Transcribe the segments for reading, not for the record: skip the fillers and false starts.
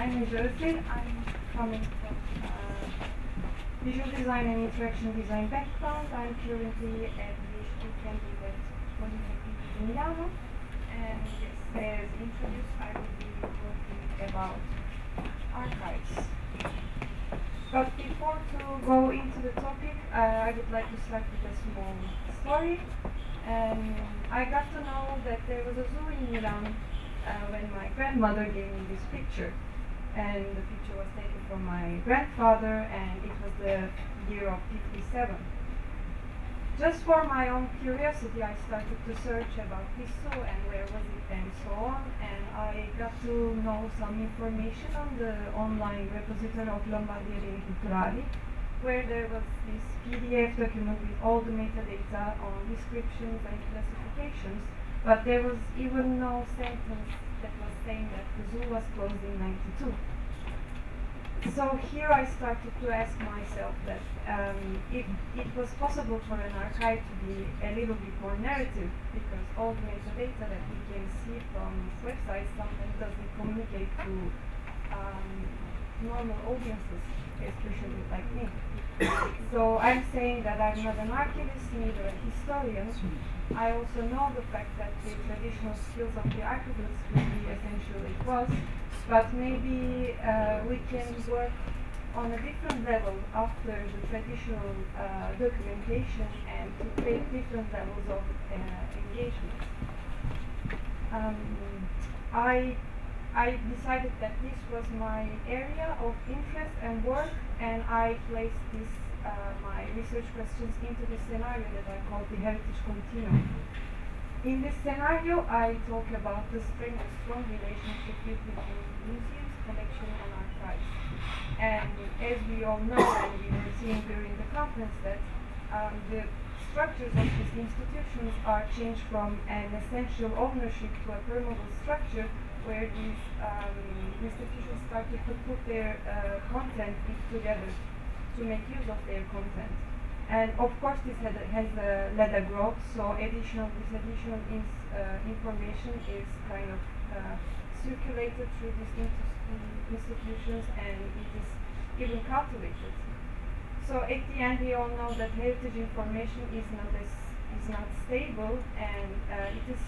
name is Ozdil. I'm coming from visual design and interaction design background. I'm currently a PhD candidate at Continuum in Milano. And yes, as introduced, I will be talking about archives. But before to go into the topic, I would like to start with a small story. I got to know that there was a zoo in Milan when my grandmother gave me this picture. And the picture was taken from my grandfather, and it was the year of 57. Just for my own curiosity, I started to search about this zoo and where was it and so on, and I got to know some information on the online repository of Lombardieri Culturali, where there was this PDF document with all the metadata on descriptions and classifications, but there was even no sentence that was saying that the zoo was closed in '92. So here I started to ask myself that if it was possible for an archive to be a little bit more narrative, because all the metadata that we can see from websites sometimes doesn't communicate to normal audiences, especially like me. So I'm saying that I'm not an archivist, neither a historian. I also know the fact that the traditional skills of the archivist will be essentially was, but maybe we can work on a different level after the traditional documentation and to create different levels of engagement. I decided that this was my area of interest and work, and I placed this my research questions into the scenario that I called the Heritage Continuum. In this scenario, I talk about the strong relationship between museums, collection, and archives. And as we all know, and we were seeing during the conference, that the structures of these institutions are changed from an essential ownership to a permeable structure, where these institutions started to put their content together to make use of their content. And of course this has led a growth, so this additional information is kind of circulated through these institutions, and it is even cultivated. So at the end we all know that heritage information is not stable, and it is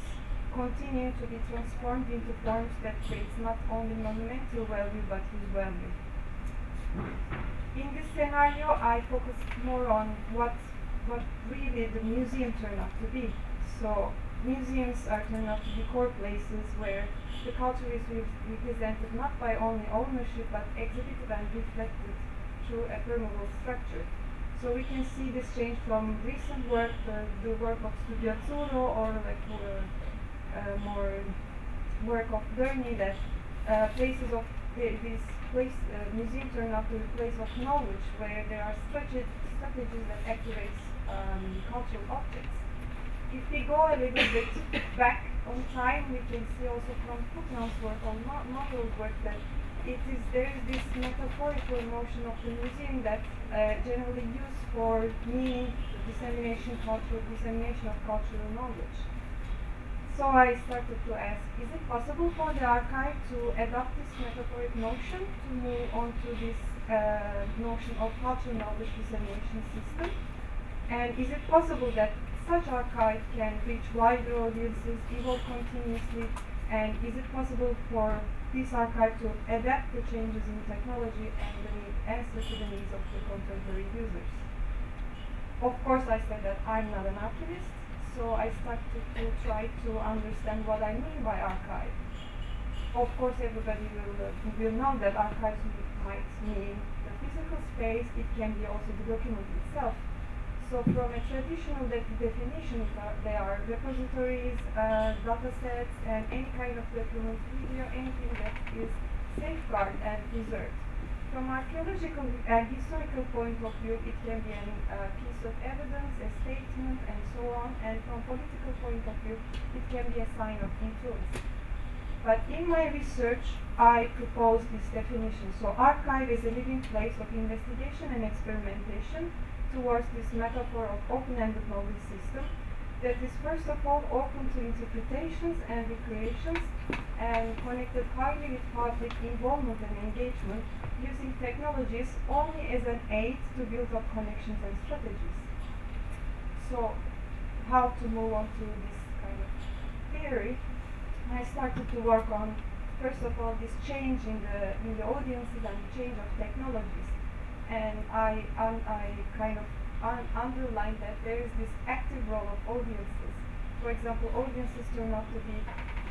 continuing to be transformed into forms that creates not only monumental value but use value. In this scenario, I focused more on what really the museum turned out to be. So museums are turned out to be core places where the culture is represented not by only ownership but exhibited and reflected through a permeable structure. So we can see this change from recent work, the work of Studio Azzurro, or like more work of Berni, that places of museum turn out to be a place of knowledge, where there are strategies that activate cultural objects. If we go a little bit back on time, we can see also from Putnam's work or Monroe's work that there is this metaphorical notion of the museum that generally used for meaning, dissemination of cultural knowledge. So I started to ask, is it possible for the archive to adopt this metaphoric notion to move on to this notion of cultural knowledge dissemination system? And is it possible that such archive can reach wider audiences, evolve continuously, and is it possible for this archive to adapt the changes in technology and answer to the needs of the contemporary users? Of course, I said that I'm not an archivist, so I started to try to understand what I mean by archive. Of course, everybody will know that archives might mean the physical space. It can be also the document itself. So from a traditional definition, they are repositories, data sets, and any kind of document, video, anything that is safeguarded and preserved. From archaeological and historical point of view, it can be a piece of evidence, a statement, and so on. And from political point of view, it can be a sign of influence. But in my research, I propose this definition. So archive is a living place of investigation and experimentation towards this metaphor of open-ended knowledge system, that is first of all open to interpretations and recreations and connected highly with public involvement and engagement, using technologies only as an aid to build up connections and strategies. So, how to move on to this kind of theory? I started to work on, first of all, this change in the audiences and change of technologies, and I kind of underlined that there is this active role of audiences. For example, audiences turn out to be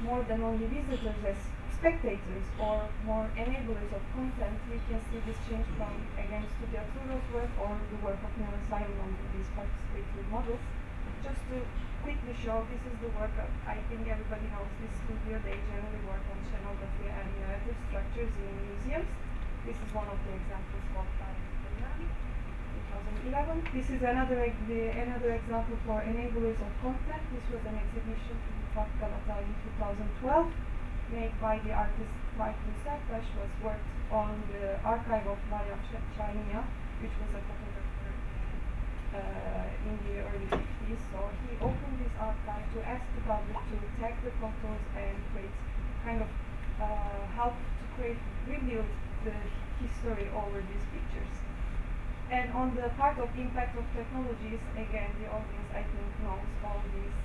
more than only visitors as spectators or more enablers of content. We can see this change from, again, Studio Arturo's work or the work of Neil Simon on these participatory models. Just to quickly show, this is the work of, I think everybody knows this studio. They generally work on scenography and narrative structures in museums. This is one of the examples called 2011. This is another example for enablers of content. This was an exhibition in Park Galata in 2012, made by the artist Michael Sertash, was worked on the archive of Maria Chania, which was a photographer in the early 50s. So he opened this archive to ask the public to tag the photos and create kind of help to rebuild the history over these pictures. And on the part of impact of technologies, again, the audience, I think, knows all these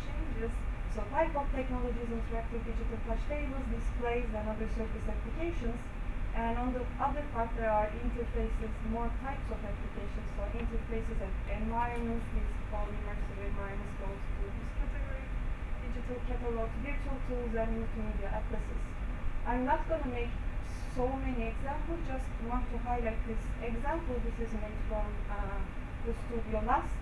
changes. So type of technologies, interactive digital touch tables, displays, and other surface applications. And on the other part, there are interfaces, more types of applications. So interfaces and environments, these all immersive environments goes to this category. Digital catalogs, virtual tools, and multimedia atlases. I'm not going to make so many examples, just want to highlight this example. This is made from the Studio Last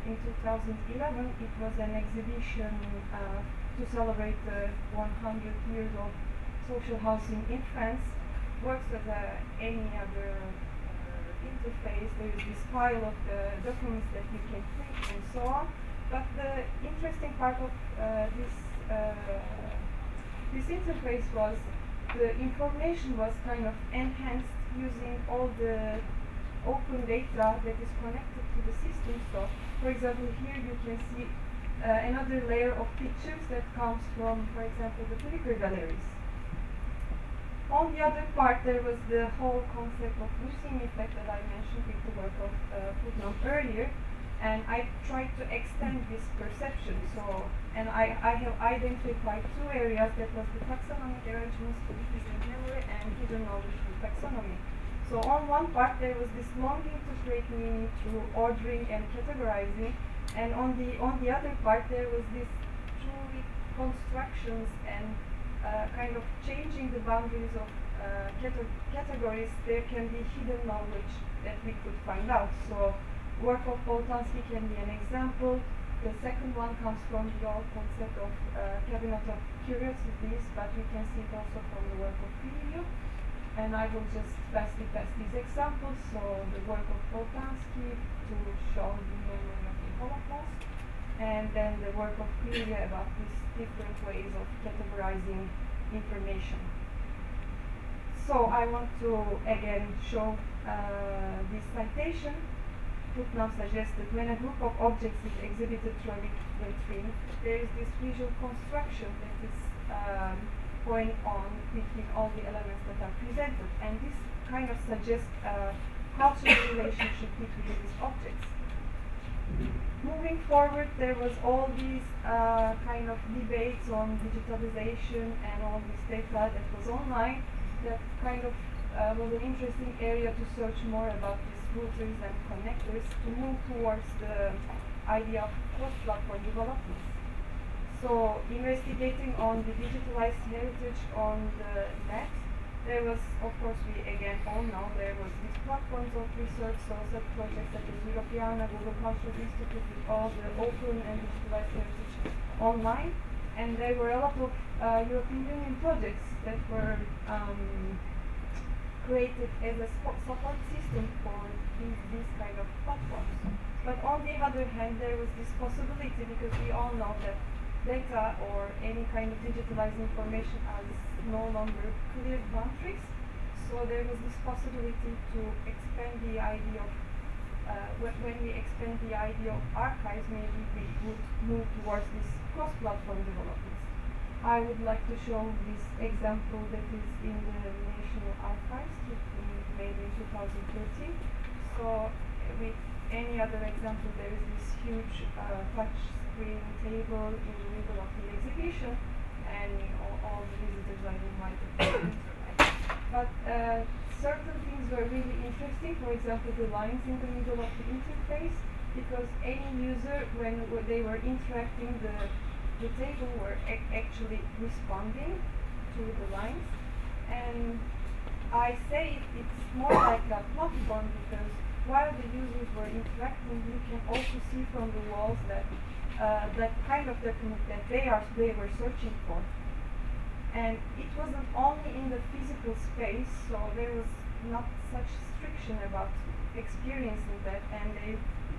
in 2011. It was an exhibition to celebrate the 100 years of social housing in France. Works as any other interface. There is this file of the documents that you can click and so on. But the interesting part of this interface was the information was kind of enhanced using all the open data that is connected to the system. So, for example, here you can see another layer of pictures that comes from, for example, the Flickr galleries. On the other part, there was the whole concept of losing effect that I mentioned with the work of Putnam earlier. And I tried to extend this perception. So, and I have identified two areas, that was the taxonomic arrangements to diffuse memory and hidden knowledge through taxonomy. So on one part there was this longing to create meaning through ordering and categorizing, and on the other part there was this through constructions and kind of changing the boundaries of categories. There can be hidden knowledge that we could find out. So work of Boltanski can be an example. The second one comes from the old concept of cabinet of curiosities, but we can see it also from the work of Filio. And I will just fastly pass these examples. So the work of Boltanski to show the memory of the Holocaust, and then the work of Filio about these different ways of categorizing information. So I want to again show this citation. Putnam suggests that when a group of objects is exhibited through a vitrine, there is this visual construction that is going on between all the elements that are presented, and this kind of suggests a cultural relationship between these objects. Moving forward, there was all these kind of debates on digitalization and all this data that was online that kind of was an interesting area to search more about these routers and connectors to move towards the idea of cross-platform development. So, investigating on the digitalized heritage on the net, there was, of course, we again all know, there was these platforms of research, so such projects such as Europeana, Google Cultural Institute, with all the open and digitalized heritage online, and there were a lot of European Union projects that were created as a support system for these kind of platforms. But on the other hand, there was this possibility, because we all know that data or any kind of digitalized information has no longer clear boundaries. So there was this possibility to expand the idea of when we expand the idea of archives, maybe we would move towards this cross-platform development. I would like to show this example that is in the National Archives, made in 2013. So with any other example, there is this huge touch screen table in the middle of the exhibition, and all the visitors are invited to interact. But certain things were really interesting. For example, the lines in the middle of the interface, because any user, when they were interacting, the table were actually responding to the lines. And I say it's more like a platform, because while the users were interacting, you can also see from the walls that that kind of document that they were searching for. And it wasn't only in the physical space, so there was not such restriction about experiencing that, and they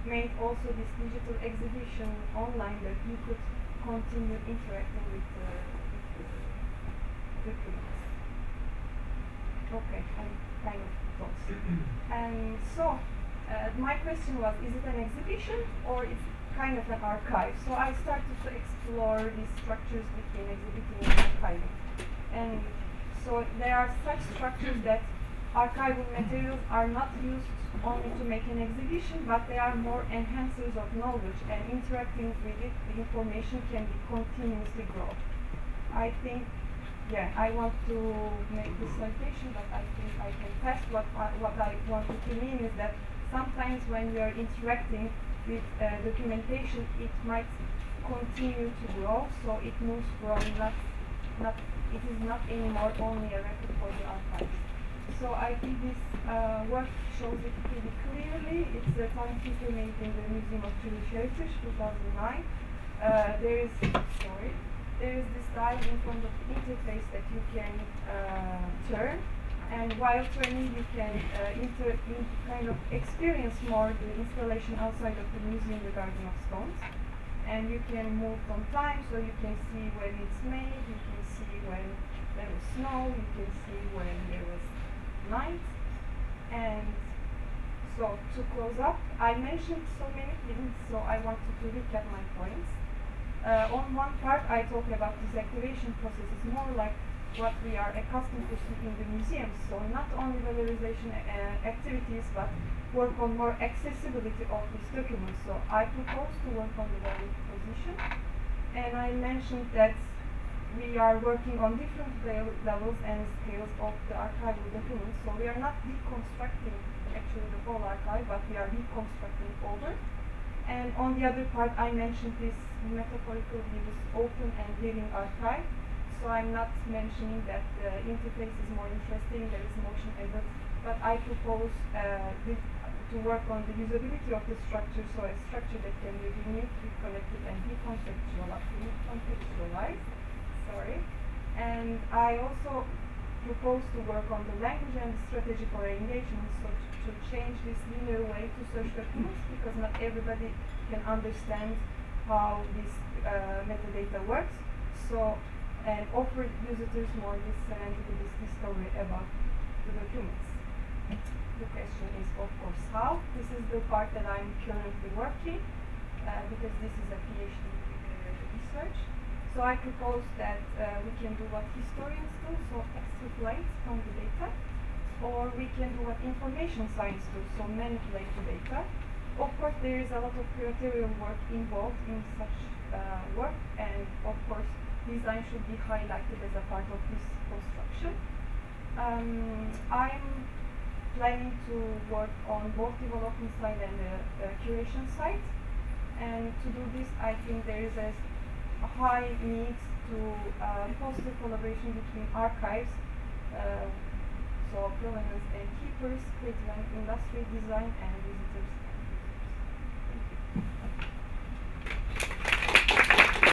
made also this digital exhibition online that you could continue interacting with the documents. Okay, I kind of thought. And so, my question was, is it an exhibition or is it kind of an archive? So I started to explore these structures between exhibiting and archiving. And so there are such structures that archival materials are not used only to make an exhibition, but they are more enhancers of knowledge, and interacting with it, the information can be continuously grow. I think, yeah, I want to make this citation, but I think I can pass. What I wanted to mean is that sometimes when we are interacting with documentation, it might continue to grow, so it moves from it is not anymore only a record for the archives. So I think this work shows it pretty clearly. It's a timekeeper made in the Museum of Jewish Heritage, 2009. There is this dial in front of the interface that you can turn, and while turning you can kind of experience more the installation outside of the museum, the Garden of Stones. And you can move from time, so you can see when it's made, you can see when there was snow, you can see when there was night. And so to close up, I mentioned so many things, so I wanted to recap my points. On one part, I talked about this activation process. It's more like what we are accustomed to see in the museums. So not only valorization activities, but work on more accessibility of these documents. So I propose to work on the value proposition, and I mentioned that we are working on different levels and scales of the archival documents. So we are not deconstructing actually the whole archive, but we are reconstructing over. And on the other part, I mentioned this metaphorical use, open and living archive. So I'm not mentioning that the interface is more interesting, there is motion added, but I propose to work on the usability of the structure, so a structure that can be renewed, reconnected, and decontextualized. And I also propose to work on the language and strategy for engagement, so to change this linear way to search documents, because not everybody can understand how this metadata works. So, and offer visitors more this serendipitous discovery about the documents. The question is, of course, how? This is the part that I'm currently working, because this is a PhD research. So I propose that we can do what historians do, so extrapolate from the data, or we can do what information science do, so manipulate the data. Of course, there is a lot of curatorial work involved in such work, and of course, design should be highlighted as a part of this construction. I'm planning to work on both development side and the curation side, and to do this, I think there is a high need to foster collaboration between archives, so provenance and keepers, creative and industry, design, and visitors